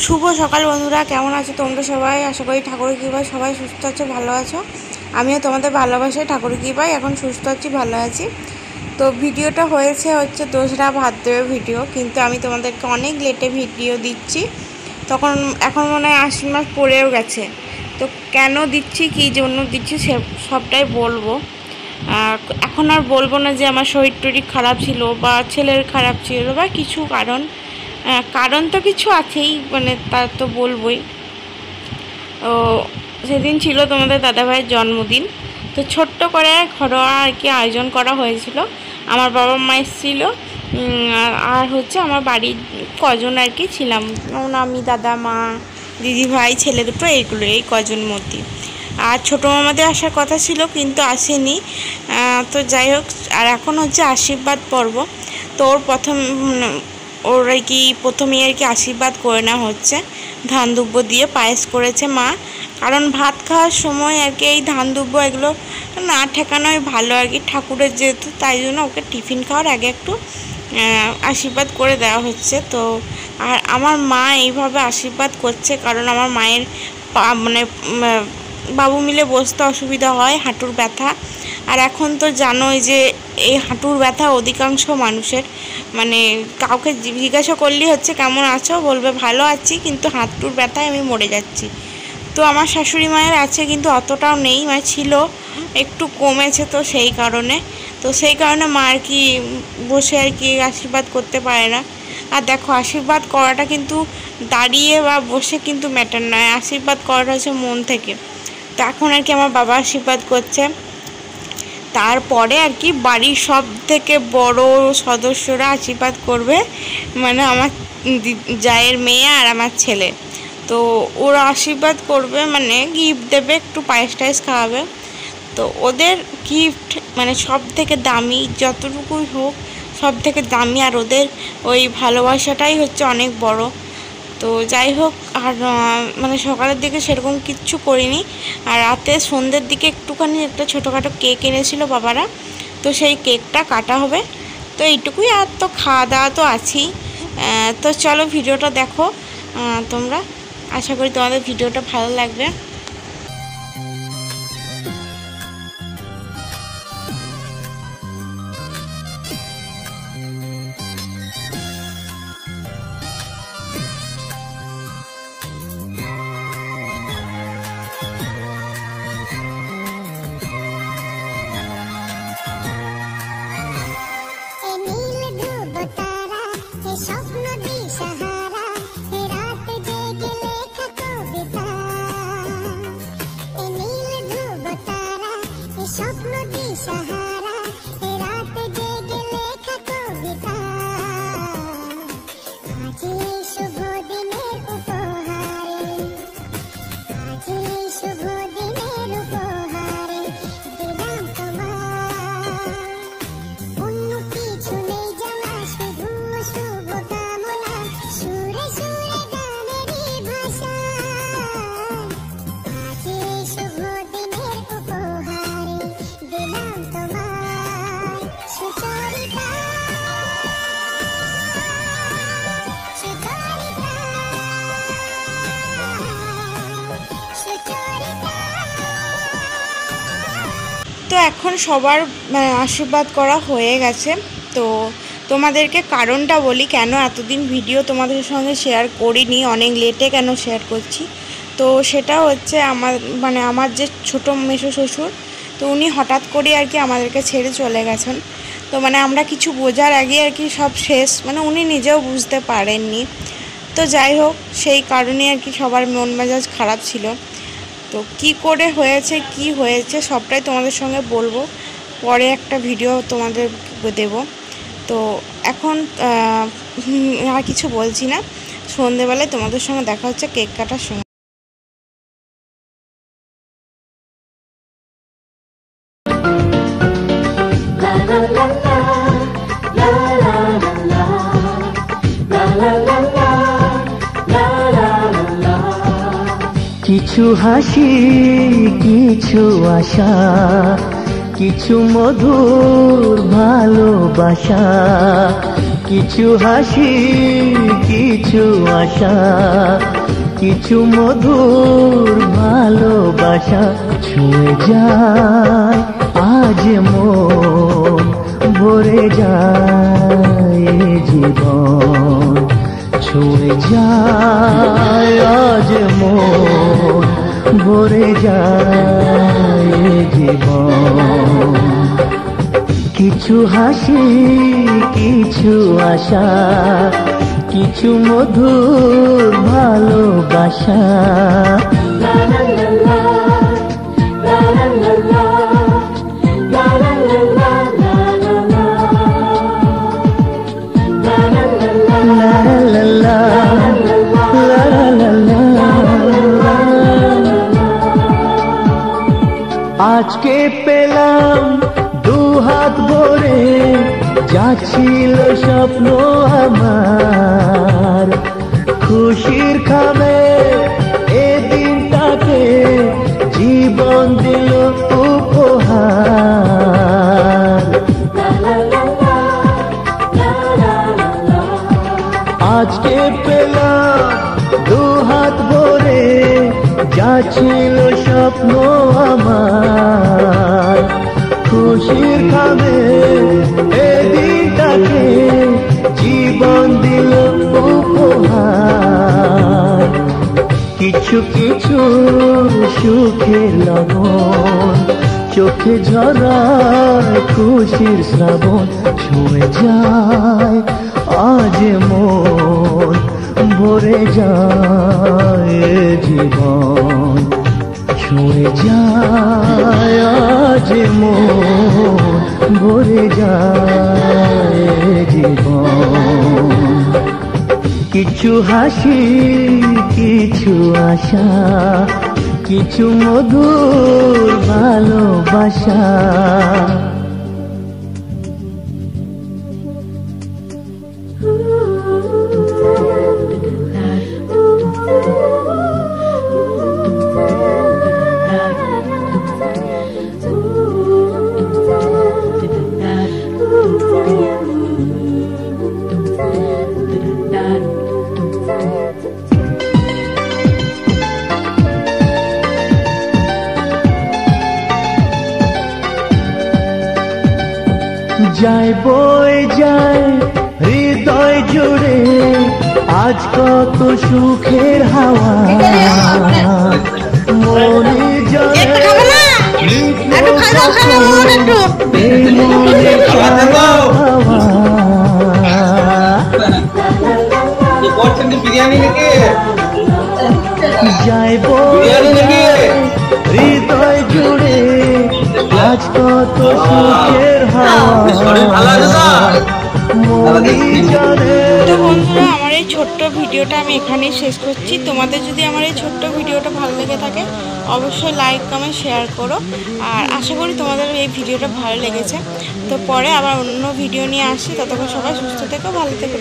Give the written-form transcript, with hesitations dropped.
শুভ সকাল বন্ধুরা, কেমন আছো তোমরা সবাই? আশা করি ঠাকুরের কৃপায় সবাই সুস্থ আছো, ভালো আছো। আমিও তোমাদের ভালোবাসায় ঠাকুরের কৃপায় এখন সুস্থ আছি, ভালো আছি। তো ভিডিওটা হচ্ছে 2রা ভাদ্রের ভিডিও, কিন্তু আমি তোমাদেরকে অনেক লেটে ভিডিও দিচ্ছি। এখন মনে হয় আশ্বিন মাস পড়েও গেছে। তো কেন দিচ্ছি, কী জন্য দিচ্ছি সবটাই বলবো। এখন আর বলবো না যে আমার শরীর টরীর খারাপ ছিল বা ছেলের খারাপ ছিল বা কিছু কারণ তো কিছু আছেই, মানে তা তো বলবই। ও সেদিন ছিল তোমাদের দাদাভাইয়ের জন্মদিন। তো ছোট্ট করে ঘরোয়া আর কি আয়োজন করা হয়েছিল। আমার বাবা মা এসেছিল, আর আমার বাড়ির কজন আর কি ছিলাম, আমি, দাদা, মা, দিদি ভাই, ছেলে দুটো, এই কজন মধ্যে। আর ছোটো মামাদের আসার কথা ছিল কিন্তু আসেনি। তো যাই হোক, আর এখন আশীর্বাদ পর্ব। তো ওর আর কি প্রথমেই আর কি আশীর্বাদ করে নেওয়া হচ্ছে। ধান দুব্য দিয়ে পায়েস করেছে মা, কারণ ভাত খাওয়ার সময় আর কি এই ধান দুব্য এগুলো না ঠেকানোই ভালো আর কি, ঠাকুরের যেহেতু, তাই জন্য ওকে টিফিন খাওয়ার আগে একটু আশীর্বাদ করে দেওয়া হচ্ছে। তো আর আমার মা এইভাবে আশীর্বাদ করছে কারণ আমার মায়ের মানে বাবু মিলে বসতে অসুবিধা হয়, হাঁটুর ব্যথা। আর এখন তো জানোই যে এই হাঁটুর ব্যথা অধিকাংশ মানুষের, মানে কাউকে জিজ্ঞাসা করলেই কেমন আছো, বলবে ভালো আছি, কিন্তু হাঁটুর ব্যথায় আমি মরে যাচ্ছি। তো আমার শাশুড়ি মায়ের আছে, কিন্তু অতটাও নেই, মানে ছিল, একটু কমেছে। তো সেই কারণে মা আর কি বসে আর কি আশীর্বাদ করতে পারে না। আর দেখো, আশীর্বাদ করাটা কিন্তু দাঁড়িয়ে বা বসে কিন্তু ম্যাটার নয়, আশীর্বাদ করাটা হচ্ছে মন থেকে। তো এখন আর কি আমার বাবা আশীর্বাদ করছে। তারপরে আর কি বাড়ির সব থেকে বড় সদস্যরা আশীর্বাদ করবে, মানে আমার জায়ের মেয়ে আর আমার ছেলে। তো ওরা আশীর্বাদ করবে, মানে গিফট দেবে, একটু পায়েস টায়েস খাওয়াবে। তো ওদের গিফট মানে সব থেকে দামি, যতটুকুই হোক সব থেকে দামি, আর ওদের ওই ভালোবাসাটাই অনেক বড়। তো যাই হোক, আর মানে সকালের দিকে সেরকম কিচ্ছু করিনি, আর রাতে সন্ধ্যের দিকে একটুখানি একটা ছোটোখাটো কেক এনেছিল বাবারা, তো সেই কেকটা কাটা হবে। তো এইটুকুই, আর তো খাওয়া দাওয়া তো আছেই। তো চলো ভিডিওটা দেখো তোমরা, আশা করি তোমাদের ভিডিওটা ভালো লাগবে। তো এখন সবার আশীর্বাদ করা হয়ে গেছে। তো তোমাদেরকে কারণটা বলি, কেন এতদিন ভিডিও তোমাদের সঙ্গে শেয়ার করিনি, অনেক লেটে কেন শেয়ার করছি। তো সেটা আমার যে ছোটো মেসো শ্বশুর, তো উনি হঠাৎ করে আর কি আমাদেরকে ছেড়ে চলে গেছেন। তো আমরা কিছু বোঝার আগে আর কি সব শেষ, উনি নিজেও বুঝতে পারেননি। তো যাই হোক, সেই কারণে আর কি সবার মন মেজাজ খারাপ ছিল। তো কি করে হয়েছে, কি হয়েছে সবটাই তোমাদের সঙ্গে বলবো, পরে একটা ভিডিও তোমাদের দেব। তো এখন আর কিছু বলছি না, সন্ধেবেলায় তোমাদের সঙ্গে দেখা হচ্ছে কেক কাটার সময়। কিছু হাসি, কিছু আশা, কিছু মধুর ভালোবাসা, কিছু হাসি, কিছু আশা, কিছু মধুর ভালোবাসা ছুঁয়ে যায় আজ মন ভরে যায় জীবন ছুঁয়ে যায় আজ মন ভরে যায় জীবন কিছু হাসি কিছু আশা কিছু মধুর ভালোবাসা আজকে পেলাম দুহাত ভরে যা ছিল স্বপ্ন আমার খুশির খামে এ দিনটাকে জীবন দিল উপহার আজকে পেলাম দুহাত ভরে যা ছিল স্বপ্ন আমার খুশির খামে এ দিনটাকে জীবন দিল উপহার কিছু কিছু সুখের লগন চোখে ঝরায় খুশির শ্রাবণ ছুঁয়ে যায় আজ মন ভরে যায় জীবন ছুঁয়ে যায় আজ মন ভরে যায় জীবন কিছু হাসি কিছু আশা কিছু মধুর ভালোবাসা যায় বই যায় হৃদয় জুড়ে আজ কত সুখের হাওয়া মনে জলে যায় বই হৃদয় জুড়ে আজ কত সুখের তো বন্ধুরা আমার এই ছোট্ট ভিডিওটা আমি এখানেই শেষ করছি তোমাদের যদি আমার এই ছোট্ট ভিডিওটা ভালো লেগে থাকে অবশ্যই লাইক কমেন্ট শেয়ার করো আর আশা করি তোমাদের এই ভিডিওটা ভালো লেগেছে তো পরে আবার অন্য ভিডিও নিয়ে আসি ততক্ষণ সবাই সুস্থ থেকো ভালো থেকো।